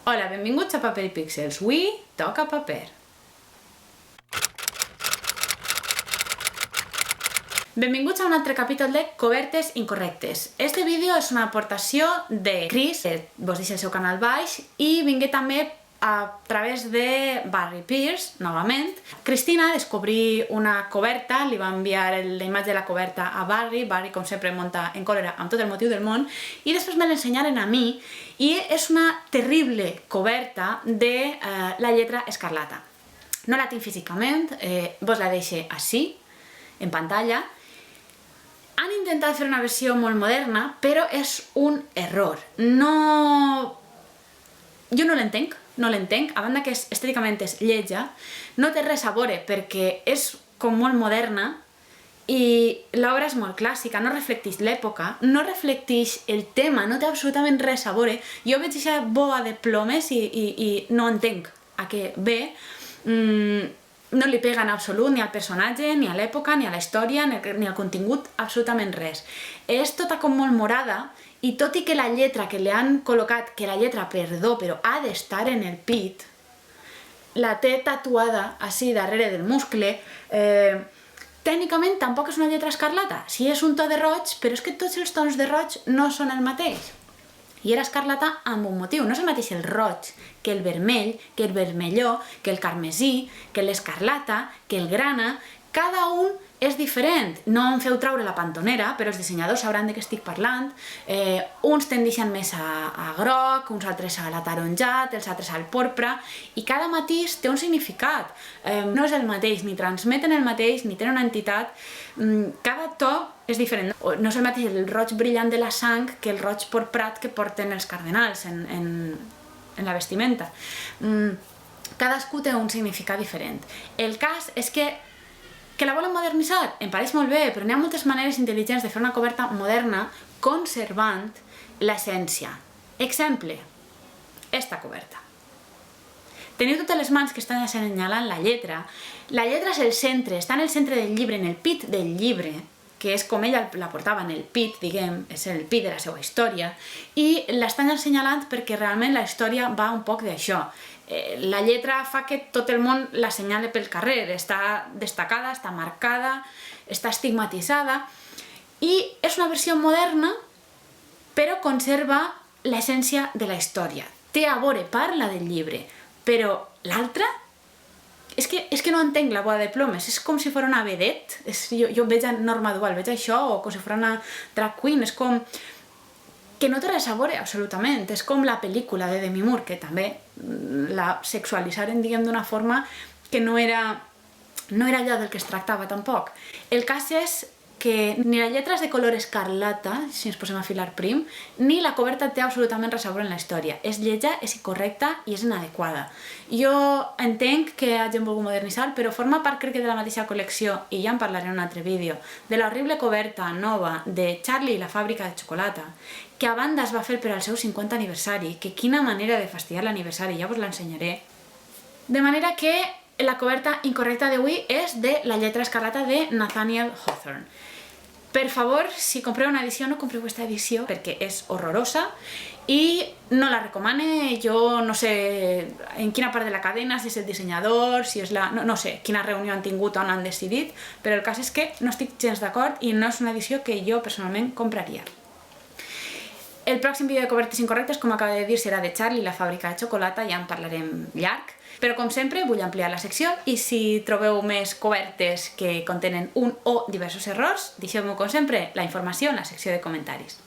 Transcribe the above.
Hola, benvinguts a Paper i Píxels. Avui toca paper. Benvinguts a un altre capítol de Cobertes Incorrectes. Este vídeo és una aportació de Chris, que vos deixa el seu canal baix, i vingué també a través de Barry Pierce, novament. Cristina descobrí una coberta, li va enviar la imatge de la coberta a Barry, Barry com sempre munta en còlera amb tot el motiu del món, i després me l'ensenyaren a mi, i és una terrible coberta de La lletra escarlata. No la tinc físicament, vos la deixo així, en pantalla. Han intentat fer una versió molt moderna, però és un error. Jo no l'entenc, a banda que estèticament és lletja, no té res a veure perquè és com molt moderna i l'obra és molt clàssica, no reflecteix l'època, no reflecteix el tema, no té absolutament res a veure. Jo veig aquesta boa de plomes i no entenc a què ve. No li pega en absolut ni al personatge, ni a l'època, ni a la història, ni al contingut, absolutament res. És tota com molt morada i tot i que la lletra que li han col·locat, que la lletra, perdó, però ha d'estar en el pit, la té tatuada així darrere del muscle, tècnicament tampoc és una lletra escarlata. Sí, és un to de roig, però és que tots els tons de roig no són el mateix. I era escarlata amb un motiu, no és el mateix el roig que el vermell, que el vermelló, que el carmesí, que l'escarlata, que el grana. Cada un és diferent. No em feu traure la pantonera, però els dissenyadors sabran de què estic parlant. Uns tendeixen més a groc, uns altres a l'ataronjat, els altres al porpra, i cada matís té un significat. No és el mateix, ni transmeten el mateix, ni tenen una entitat. Cada to és diferent. No és el mateix el roig brillant de la sang que el roig porprat que porten els cardenals en la vestimenta. Cadascú té un significat diferent. El cas és que la volen modernitzar, em pareix molt bé, però n'hi ha moltes maneres intel·ligents de fer una coberta moderna conservant l'essència. Exemple, esta coberta. Teniu totes les mans que estan assenyalant la lletra. La lletra és el centre, està en el centre del llibre, en el pit del llibre, que és com ella la portava en el pit, diguem, és el pit de la seva història, i l'estan assenyalant perquè realment la història va un poc d'això. La lletra fa que tot el món l'assenyale pel carrer, està destacada, està marcada, està estigmatitzada, i és una versió moderna, però conserva l'essència de la història. Té a veure, parla del llibre, però l'altra és que no entenc la boa de plomes, és com si fos una vedette, jo veig a Norma Duval, veig això, o com si fos una drag queen, és com que no té res a veure absolutament, és com la pel·lícula de Demi Moore, que també la sexualitzaren, diguem, d'una forma que no era allò del que es tractava tampoc. El cas és que ni la lletra és de color escarlata, si ens posem a filar prim, ni la coberta té absolutament res a veure en la història. És lletja, és incorrecta i és inadequada. Jo entenc que hagin volgut modernitzar, però forma part, crec que, de la mateixa col·lecció, i ja en parlaré en un altre vídeo, de la horrible coberta nova de Charlie i la fàbrica de xocolata, que a banda es va fer per al seu 50 aniversari, que quina manera de fastidiar l'aniversari, ja vos l'ensenyaré. De manera que la coberta incorrecta d'avui és de La lletra escarlata de Nathaniel Hawthorne. Per favor, si compreu una edició, no compreu aquesta edició perquè és horrorosa i no la recomane. Jo no sé en quina part de la cadena, si és el dissenyador, si és la... no sé quina reunió han tingut on han decidit, però el cas és que no estic gens d'acord i no és una edició que jo personalment compraria. El pròxim vídeo de cobertes incorrectes, com acabo de dir, serà de Charlie i la fàbrica de xocolata, ja en parlarem llarg. Però, com sempre, vull ampliar la secció i si trobeu més cobertes que contenen un o diversos errors, deixeu-me, com sempre, la informació en la secció de comentaris.